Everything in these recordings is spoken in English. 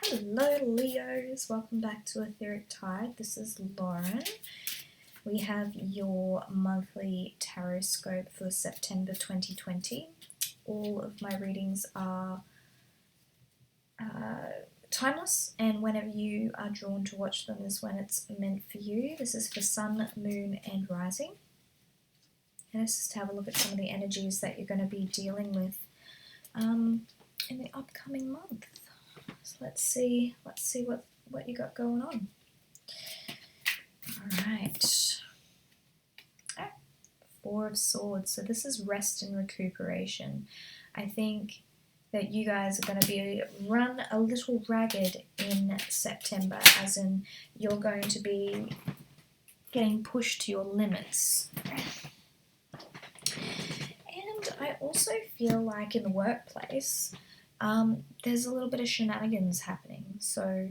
Hello Leos, welcome back to Etheric Tide. This is Lauren. We have your monthly tarot scope for September 2020. All of my readings are timeless, and whenever you are drawn to watch them is when it's meant for you. This is for Sun, Moon and Rising. And let's just have a look at some of the energies that you're going to be dealing with in the upcoming month. So let's see what you got going on. All right. Four of Swords. So this is rest and recuperation. I think that you guys are going to be run a little ragged in September, as in you're going to be getting pushed to your limits. And I also feel like in the workplace, there's a little bit of shenanigans happening. So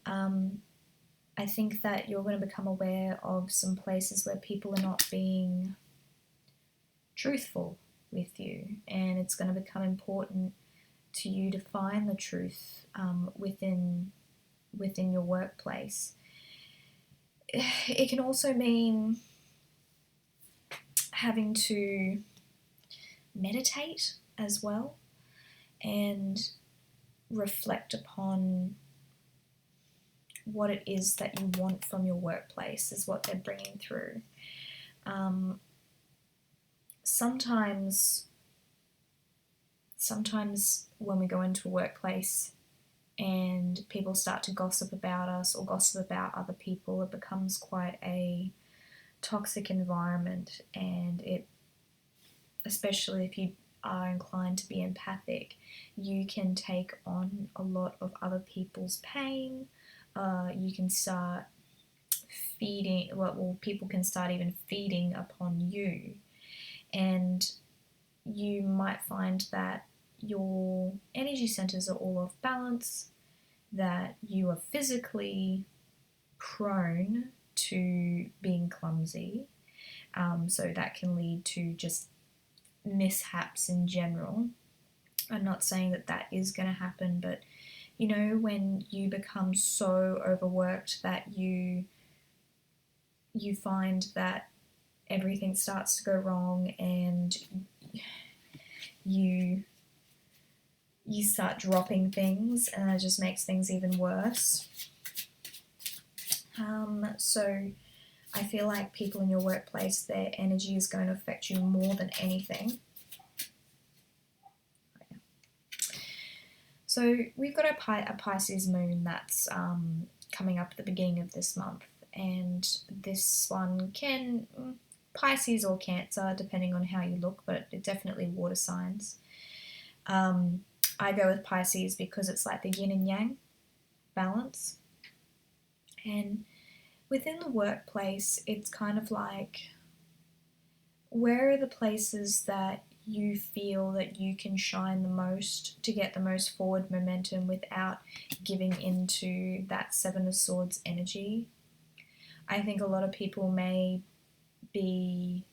I think that you're going to become aware of some places where people are not being truthful with you, and it's going to become important to you to find the truth within your workplace. It can also mean having to meditate as well and reflect upon what it is that you want from your workplace, is what they're bringing through. Sometimes when we go into a workplace and people start to gossip about us or gossip about other people, it becomes quite a toxic environment, and it, especially if you are inclined to be empathic, you can take on a lot of other people's pain. You can start feeding, people can start even feeding upon you, and you might find that your energy centers are all off balance, that you are physically prone to being clumsy, so that can lead to just mishaps in general. I'm not saying that that is going to happen, but you know, when you become so overworked that you find that everything starts to go wrong, and you start dropping things, and that just makes things even worse. So I feel like people in your workplace, their energy is going to affect you more than anything. So we've got a Pisces moon that's coming up at the beginning of this month, and this one can, Pisces or Cancer, depending on how you look, but it definitely water signs. I go with Pisces because it's like the yin and yang balance. And within the workplace, it's kind of like, where are the places that you feel that you can shine the most to get the most forward momentum without giving into that Seven of Swords energy? I think a lot of people may be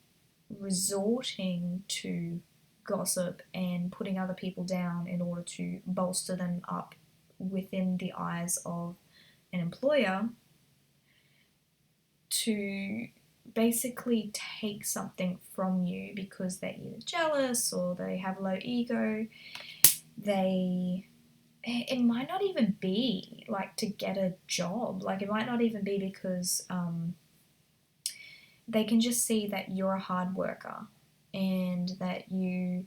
resorting to gossip and putting other people down in order to bolster them up within the eyes of an employer, to basically take something from you because they're either jealous or they have low ego. It might not even be like to get a job, like it might not even be because they can just see that you're a hard worker and that you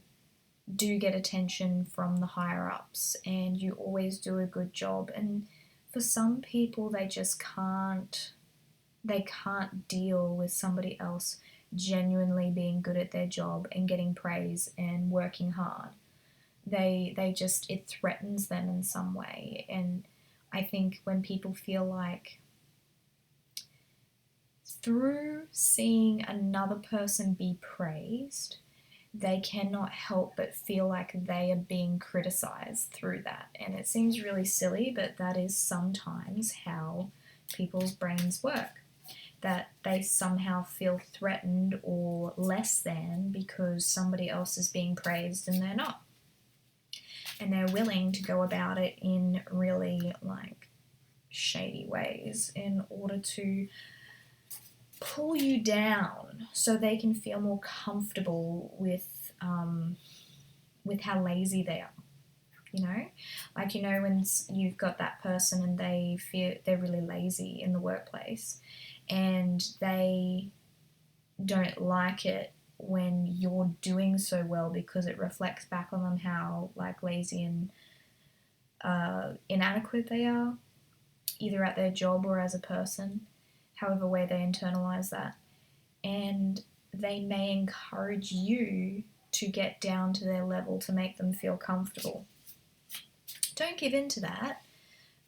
do get attention from the higher ups and you always do a good job. And for some people, they just can't deal with somebody else genuinely being good at their job and getting praise and working hard. It threatens them in some way. And I think when people feel like through seeing another person be praised, they cannot help but feel like they are being criticized through that. And it seems really silly, but that is sometimes how people's brains work. That they somehow feel threatened or less than because somebody else is being praised and they're not. and they're willing to go about it in really like shady ways in order to pull you down so they can feel more comfortable with how lazy they are. You know, like, you know, when you've got that person and they feel they're really lazy in the workplace and they don't like it when you're doing so well because it reflects back on them how like lazy and inadequate they are, either at their job or as a person, however way they internalize that. And they may encourage you to get down to their level to make them feel comfortable. Don't give in to that.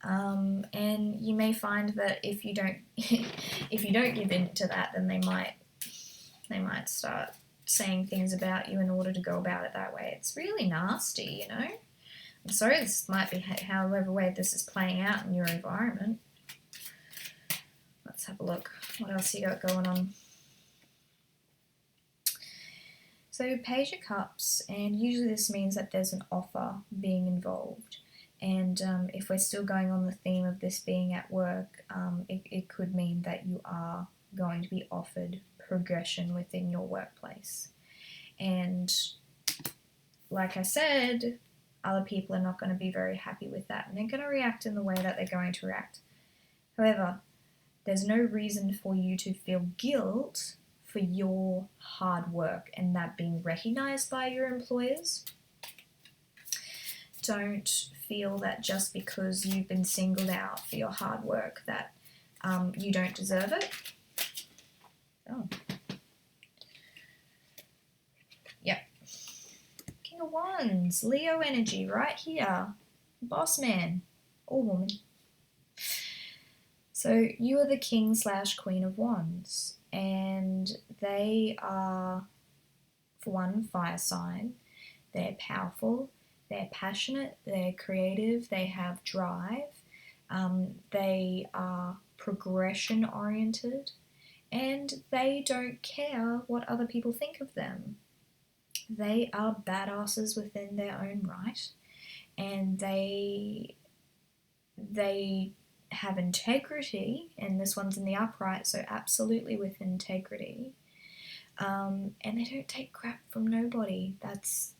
And you may find that if you don't give in to that, then they might start saying things about you in order to go about it that way. It's really nasty, you know. I'm sorry, this might be however way this is playing out in your environment. Let's have a look. What else you got going on? So Page of Cups, and usually this means that there's an offer being involved. And if we're still going on the theme of this being at work, it could mean that you are going to be offered progression within your workplace. And like I said, other people are not going to be very happy with that, and they're going to react in the way that they're going to react. However, there's no reason for you to feel guilt for your hard work and that being recognized by your employers. Don't feel that just because you've been singled out for your hard work that you don't deserve it. Oh. Yep. King of Wands, Leo energy right here. Boss man or woman. So you are the King/Queen of Wands, and they are, for one, fire sign. They're powerful. They're passionate, they're creative, they have drive, they are progression oriented, and they don't care what other people think of them. They are badasses within their own right, and they have integrity, and this one's in the upright, so absolutely with integrity, and they don't take crap from nobody. That's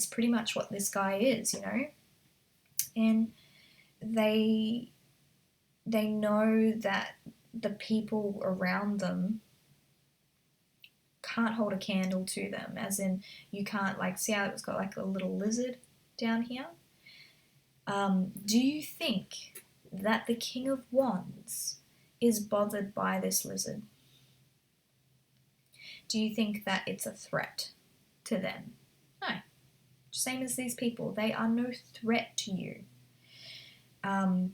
pretty much what this guy is, you know. And they know that the people around them can't hold a candle to them, as in you can't, like, see how it's got like a little lizard down here? Do you think that the King of Wands is bothered by this lizard? Do you think that it's a threat to them? No. Same as these people, they are no threat to you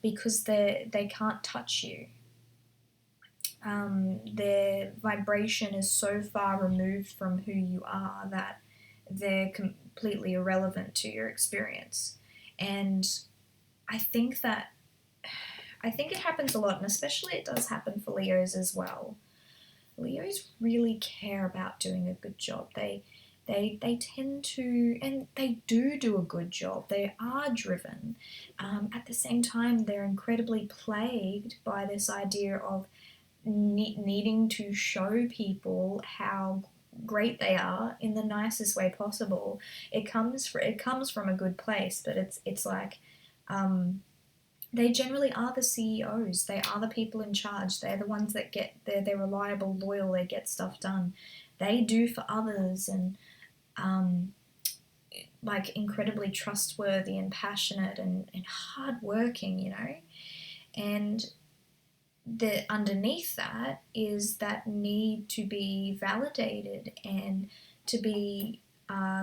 because they can't touch you. Their vibration is so far removed from who you are that they're completely irrelevant to your experience. And I think it happens a lot, and especially it does happen for Leos as well. Leos really care about doing a good job. They tend to, and they do a good job. They are driven. At the same time, they're incredibly plagued by this idea of needing to show people how great they are in the nicest way possible. It comes from a good place, but it's like they generally are the CEOs. They are the people in charge. They're the ones that they're reliable, loyal. They get stuff done. They do for others, and like incredibly trustworthy and passionate and hardworking, you know. And underneath that is that need to be validated and to be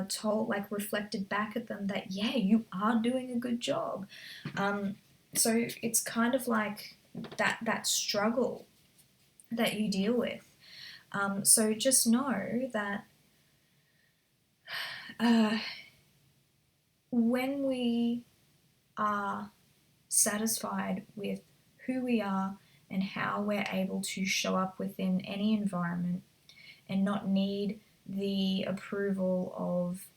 told, like reflected back at them that, yeah, you are doing a good job. So it's kind of like that struggle that you deal with. So just know that when we are satisfied with who we are and how we're able to show up within any environment and not need the approval of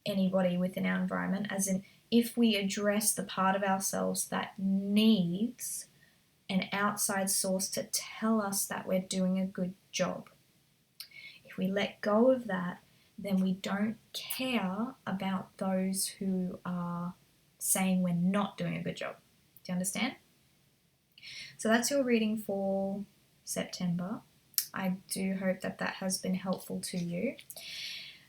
anybody within our environment, as in if we address the part of ourselves that needs an outside source to tell us that we're doing a good job. If we let go of that, then we don't care about those who are saying we're not doing a good job. Do you understand? So that's your reading for September. I do hope that that has been helpful to you.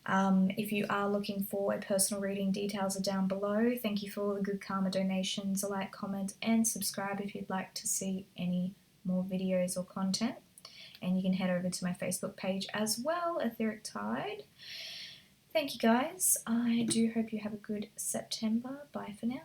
If you are looking for a personal reading, details are down below. Thank you for all the good karma donations. Like, comment, and subscribe if you'd like to see any more videos or content. And you can head over to my Facebook page as well, Etheric Tide. Thank you guys. I do hope you have a good September. Bye for now.